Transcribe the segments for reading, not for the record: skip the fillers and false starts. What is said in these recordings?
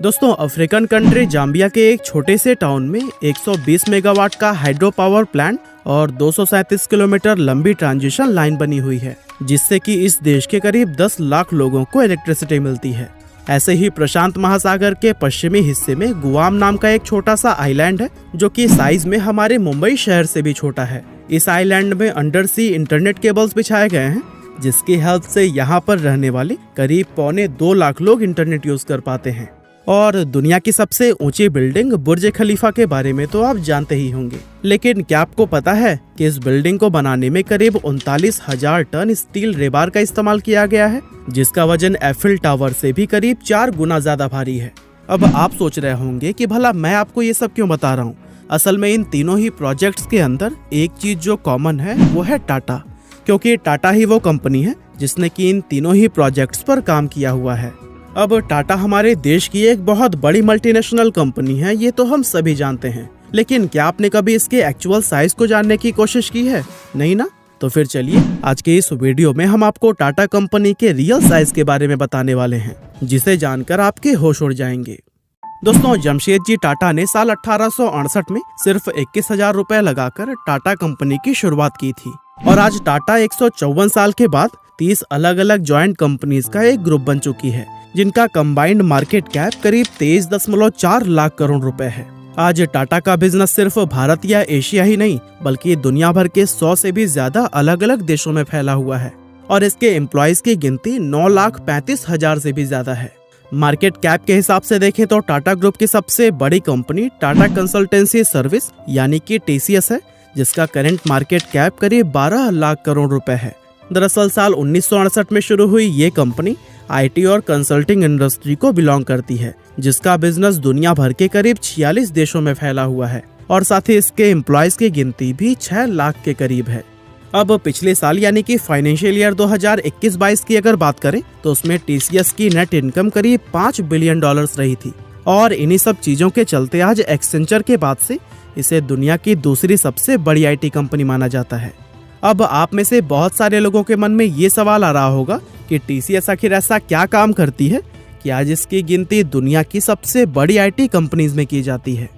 दोस्तों, African country Zambia के एक छोटे से टाउन में 120 मेगावाट का हाइड्रो पावर प्लांट और 237 किलोमीटर लंबी ट्रांसमिशन लाइन बनी हुई है, जिससे कि इस देश के करीब 10 लाख लोगों को इलेक्ट्रिसिटी मिलती है। ऐसे ही प्रशांत महासागर के पश्चिमी हिस्से में गुआम नाम का एक छोटा सा आइलैंड है, जो कि साइज में हमारे मुंबई शहर से भी छोटा है। इस आइलैंड में अंडर सी इंटरनेट केबल्स बिछाए गए हैं, जिसकी हेल्प से यहाँ पर रहने वाले करीब 2.25 लाख लोग इंटरनेट यूज कर पाते हैं। और दुनिया की सबसे ऊंची बिल्डिंग बुर्ज खलीफा के बारे में तो आप जानते ही होंगे, लेकिन क्या आपको पता है कि इस बिल्डिंग को बनाने में करीब 39,000 टन स्टील रेबार का इस्तेमाल किया गया है, जिसका वजन एफिल टावर से भी करीब 4 गुना ज्यादा भारी है। अब आप सोच रहे होंगे कि भला मैं आपको ये सब क्यों बता रहा हूँ। असल में इन तीनों ही प्रोजेक्ट्स के अंदर एक चीज जो कॉमन है वो है टाटा, क्योंकि टाटा ही वो कंपनी है जिसने कि इन तीनों ही प्रोजेक्ट्स पर काम किया हुआ है। अब टाटा हमारे देश की एक बहुत बड़ी मल्टीनेशनल कंपनी है, ये तो हम सभी जानते हैं, लेकिन क्या आपने कभी इसके एक्चुअल साइज को जानने की कोशिश की है? नहीं ना? तो फिर चलिए आज के इस वीडियो में हम आपको टाटा कंपनी के रियल साइज के बारे में बताने वाले हैं, जिसे जानकर आपके होश उड़ जाएंगे। दोस्तों, जमशेदजी टाटा ने साल 1868 में सिर्फ 21,000 रुपए लगाकर टाटा कंपनी की शुरुआत की थी, और आज टाटा 154 साल के बाद 30 अलग अलग ज्वाइंट कंपनीज का एक ग्रुप बन चुकी है, जिनका कंबाइंड मार्केट कैप करीब 23.4 लाख करोड़ रुपए है। आज टाटा का बिजनेस सिर्फ भारत या एशिया ही नहीं, बल्कि दुनिया भर के 100 से भी ज्यादा अलग अलग देशों में फैला हुआ है, और इसके एम्प्लॉयज की गिनती 9,35,000 से भी ज्यादा है। मार्केट कैप के हिसाब से देखें तो टाटा ग्रुप की सबसे बड़ी कंपनी टाटा कंसल्टेंसी सर्विस यानी कि TCS है, जिसका करंट मार्केट कैप करीब 12 लाख करोड़ रुपए है। दरअसल साल 1968 में शुरू हुई ये कंपनी IT और कंसल्टिंग इंडस्ट्री को बिलोंग करती है, जिसका बिजनेस दुनिया भर के करीब 46 देशों में फैला हुआ है, और साथ ही इसके एम्प्लॉयज की गिनती भी 6 लाख के करीब है। अब पिछले साल यानी कि फाइनेंशियल ईयर 2021-22 की अगर बात करें तो उसमें TCS की नेट इनकम करीब $5 बिलियन रही थी, और इन्हीं सब चीजों के चलते आज एक्सेंचर के बाद से इसे दुनिया की दूसरी सबसे बड़ी IT कंपनी माना जाता है। अब आप में से बहुत सारे लोगों के मन में ये सवाल आ रहा होगा कि TCS आखिर ऐसा क्या काम करती है कि आज इसकी गिनती दुनिया की सबसे बड़ी IT कंपनीज में की जाती है।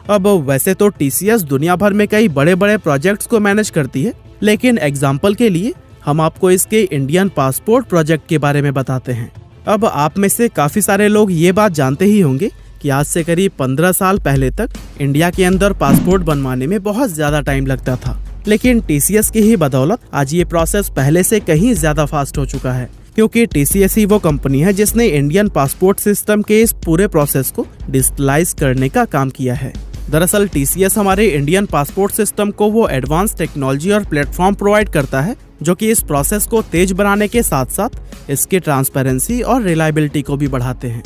अब वैसे तो TCS दुनिया भर में कई बड़े बड़े प्रोजेक्ट्स को मैनेज करती है, लेकिन एग्जाम्पल के लिए हम आपको इसके इंडियन पासपोर्ट प्रोजेक्ट के बारे में बताते हैं। अब आप में से काफी सारे लोग ये बात जानते ही होंगे कि आज से करीब 15 साल पहले तक इंडिया के अंदर पासपोर्ट बनवाने में बहुत ज्यादा टाइम लगता था, लेकिन TCS की ही बदौलत आज ये प्रोसेस पहले से कहीं ज्यादा फास्ट हो चुका है, क्योंकि TCS ही वो कंपनी है जिसने इंडियन पासपोर्ट सिस्टम के इस पूरे प्रोसेस को डिजिटलाइज करने का काम किया है। दरअसल TCS हमारे इंडियन पासपोर्ट सिस्टम को वो एडवांस टेक्नोलॉजी और प्लेटफॉर्म प्रोवाइड करता है, जो कि इस प्रोसेस को तेज बनाने के साथ साथ इसकी ट्रांसपेरेंसी और रिलायबिलिटी को भी बढ़ाते हैं।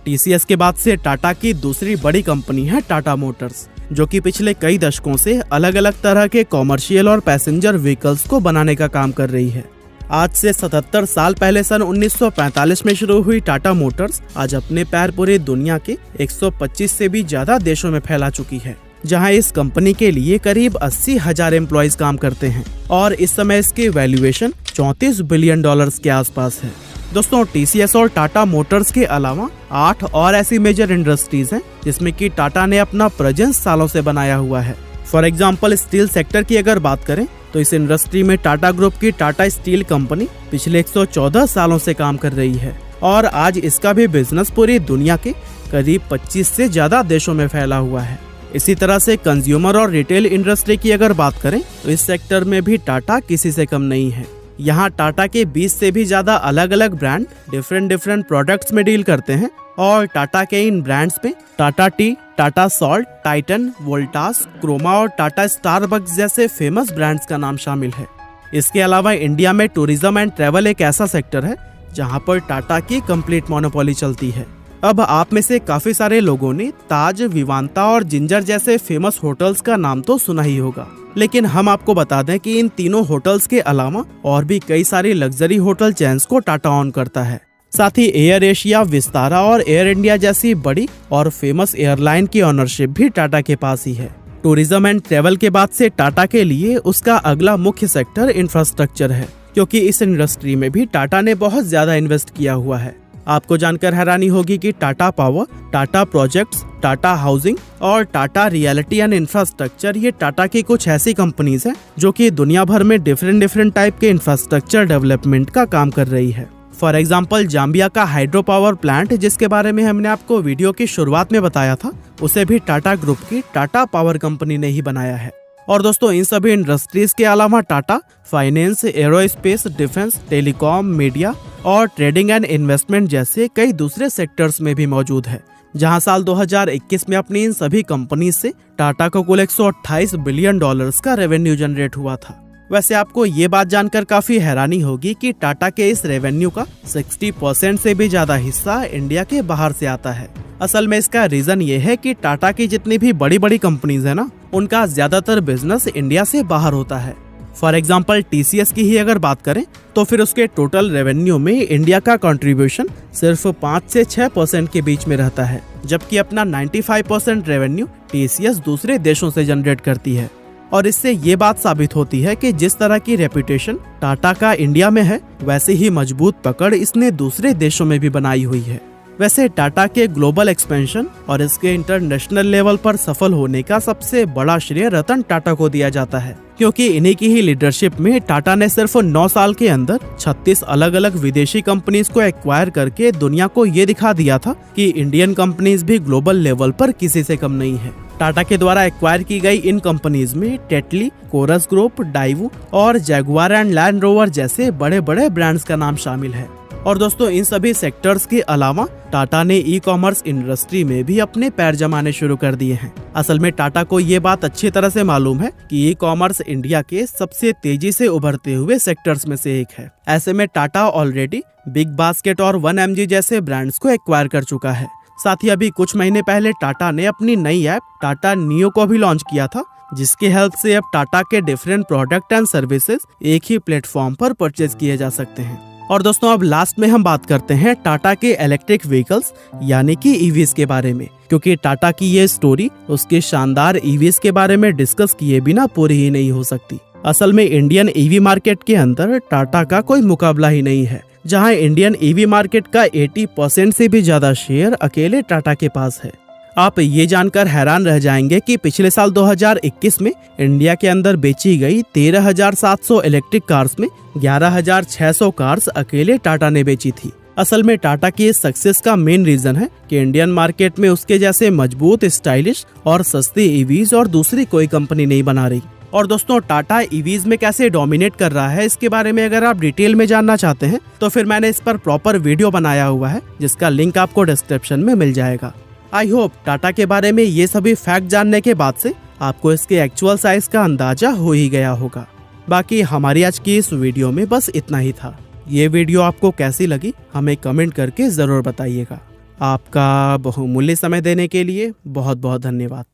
TCS के बाद से टाटा की दूसरी बड़ी कंपनी है टाटा मोटर्स, जो कि पिछले कई दशकों से अलग अलग तरह के कॉमर्शियल और पैसेंजर व्हीकल्स को बनाने का काम कर रही है। आज से 77 साल पहले सन 1945 में शुरू हुई टाटा मोटर्स आज अपने पैर पूरी दुनिया के 125 से भी ज्यादा देशों में फैला चुकी है, जहां इस कंपनी के लिए करीब 80,000 एम्प्लॉयज काम करते हैं, और इस समय इसकी वैल्यूएशन $34 बिलियन के आसपास है। दोस्तों, TCS और टाटा मोटर्स के अलावा 8 और ऐसी मेजर इंडस्ट्रीज हैं जिसमें कि टाटा ने अपना प्रेजेंस सालों से बनाया हुआ है। फॉर एग्जांपल, स्टील सेक्टर की अगर बात करें तो इस इंडस्ट्री में टाटा ग्रुप की टाटा स्टील कंपनी पिछले 114 सालों से काम कर रही है, और आज इसका भी बिजनेस पूरी दुनिया के करीब 25 से ज्यादा देशों में फैला हुआ है। इसी तरह से कंज्यूमर और रिटेल इंडस्ट्री की अगर बात करें तो इस सेक्टर में भी टाटा किसी से कम नहीं है। यहाँ टाटा के 20 से भी ज्यादा अलग अलग ब्रांड डिफरेंट प्रोडक्ट्स में डील करते हैं, और टाटा के इन ब्रांड्स में Tata tea, Tata salt, Titan, Voltas, Croma और टाटा स्टारबक्स जैसे फेमस ब्रांड्स का नाम शामिल है। इसके अलावा इंडिया में टूरिज्म एंड ट्रैवल एक ऐसा सेक्टर है जहाँ पर टाटा की कंप्लीट मोनोपोली चलती है। अब आप में से काफी सारे लोगों ने ताज, विवांता और जिंजर जैसे फेमस होटल्स का नाम तो सुना ही होगा, लेकिन हम आपको बता दें कि इन तीनों होटल्स के अलावा और भी कई सारी लग्जरी होटल चेन्स को टाटा ऑन करता है। साथ ही एयर एशिया, विस्तारा और एयर इंडिया जैसी बड़ी और फेमस एयरलाइन की ओनरशिप भी टाटा के पास ही है। टूरिज्म एंड ट्रैवल के बाद से टाटा के लिए उसका अगला मुख्य सेक्टर इंफ्रास्ट्रक्चर है, क्योंकि इस इंडस्ट्री में भी टाटा ने बहुत ज्यादा इन्वेस्ट किया हुआ है। आपको जानकर हैरानी होगी कि Tata power, Tata projects, Tata housing और टाटा रियलिटी एंड इंफ्रास्ट्रक्चर ये टाटा की कुछ ऐसी कंपनीज हैं जो कि दुनिया भर में डिफरेंट टाइप के इंफ्रास्ट्रक्चर डेवलपमेंट का काम कर रही है। फॉर एग्जाम्पल जाम्बिया का हाइड्रो पावर प्लांट, जिसके बारे में हमने आपको वीडियो की शुरुआत में बताया था, उसे भी टाटा ग्रुप की टाटा पावर कंपनी ने ही बनाया है। और दोस्तों, इन सभी इंडस्ट्रीज के अलावा Tata finance, aerospace, defence, telecom, media और ट्रेडिंग एंड इन्वेस्टमेंट जैसे कई दूसरे सेक्टर्स में भी मौजूद है, जहां साल 2021 में अपनी इन सभी कंपनी से टाटा को कुल $128 बिलियन का रेवेन्यू जनरेट हुआ था। वैसे आपको ये बात जानकर काफी हैरानी होगी कि टाटा के इस रेवेन्यू का 60% से भी ज्यादा हिस्सा इंडिया के बाहर से आता है। असल में इसका रीजन ये है कि टाटा की जितनी भी बड़ी कंपनीज है ना, उनका ज्यादातर बिजनेस इंडिया से बाहर होता है। फॉर एग्जाम्पल TCS की ही अगर बात करें तो फिर उसके टोटल रेवेन्यू में इंडिया का कंट्रीब्यूशन सिर्फ 5 से 6% के बीच में रहता है, जबकि अपना 95% रेवेन्यू TCS दूसरे देशों से जनरेट करती है। और इससे ये बात साबित होती है कि जिस तरह की रेपुटेशन टाटा का इंडिया में है, वैसे ही मजबूत पकड़ इसने दूसरे देशों में भी बनाई हुई है। वैसे टाटा के ग्लोबल एक्सपेंशन और इसके इंटरनेशनल लेवल पर सफल होने का सबसे बड़ा श्रेय रतन टाटा को दिया जाता है, क्योंकि इन्हीं की ही लीडरशिप में टाटा ने सिर्फ 9 साल के अंदर 36 अलग अलग विदेशी कंपनीज को एक्वायर करके दुनिया को ये दिखा दिया था कि इंडियन कंपनीज भी ग्लोबल लेवल पर किसी से कम नहीं है। टाटा के द्वारा एक्वायर की गई इन कंपनीज में टेटली, कोरस ग्रुप, डाइवू और जैगुआर एंड लैंड रोवर जैसे बड़े ब्रांड्स का नाम शामिल है। और दोस्तों, इन सभी सेक्टर्स के अलावा टाटा ने ई-कॉमर्स इंडस्ट्री में भी अपने पैर जमाने शुरू कर दिए हैं। असल में टाटा को ये बात अच्छी तरह से मालूम है कि ई-कॉमर्स इंडिया के सबसे तेजी से उभरते हुए सेक्टर्स में से एक है। ऐसे में टाटा ऑलरेडी बिग बास्केट और 1mg जैसे ब्रांड्स को एक्वायर कर चुका है। साथ ही अभी कुछ महीने पहले टाटा ने अपनी नई ऐप टाटा नियो को भी लॉन्च किया था, जिसकी हेल्प से अब टाटा के डिफरेंट प्रोडक्ट एंड सर्विसेज एक ही प्लेटफॉर्म पर परचेज किए जा सकते हैं। और दोस्तों, अब लास्ट में हम बात करते हैं टाटा के इलेक्ट्रिक व्हीकल्स यानी कि ईवीज के बारे में, क्योंकि टाटा की ये स्टोरी उसके शानदार ईवीज के बारे में डिस्कस किए बिना पूरी ही नहीं हो सकती। असल में इंडियन ईवी मार्केट के अंदर टाटा का कोई मुकाबला ही नहीं है, जहां इंडियन ईवी मार्केट का 80% से भी ज्यादा शेयर अकेले टाटा के पास है। आप ये जानकर हैरान रह जाएंगे कि पिछले साल 2021 में इंडिया के अंदर बेची गई 13,700 इलेक्ट्रिक कार्स में 11,600 कार्स अकेले टाटा ने बेची थी। असल में टाटा की इस सक्सेस का मेन रीजन है कि इंडियन मार्केट में उसके जैसे मजबूत, स्टाइलिश और सस्ती ईवीज और दूसरी कोई कंपनी नहीं बना रही। और दोस्तों, टाटा ईवीज में कैसे डोमिनेट कर रहा है, इसके बारे में अगर आप डिटेल में जानना चाहते हैं तो फिर मैंने इस पर प्रॉपर वीडियो बनाया हुआ है, जिसका लिंक आपको डिस्क्रिप्शन में मिल जाएगा। आई होप टाटा के बारे में ये सभी फैक्ट जानने के बाद से आपको इसके एक्चुअल साइज का अंदाजा हो ही गया होगा। बाकी हमारी आज की इस वीडियो में बस इतना ही था। ये वीडियो आपको कैसी लगी हमें कमेंट करके जरूर बताइएगा। आपका बहुमूल्य समय देने के लिए बहुत बहुत धन्यवाद।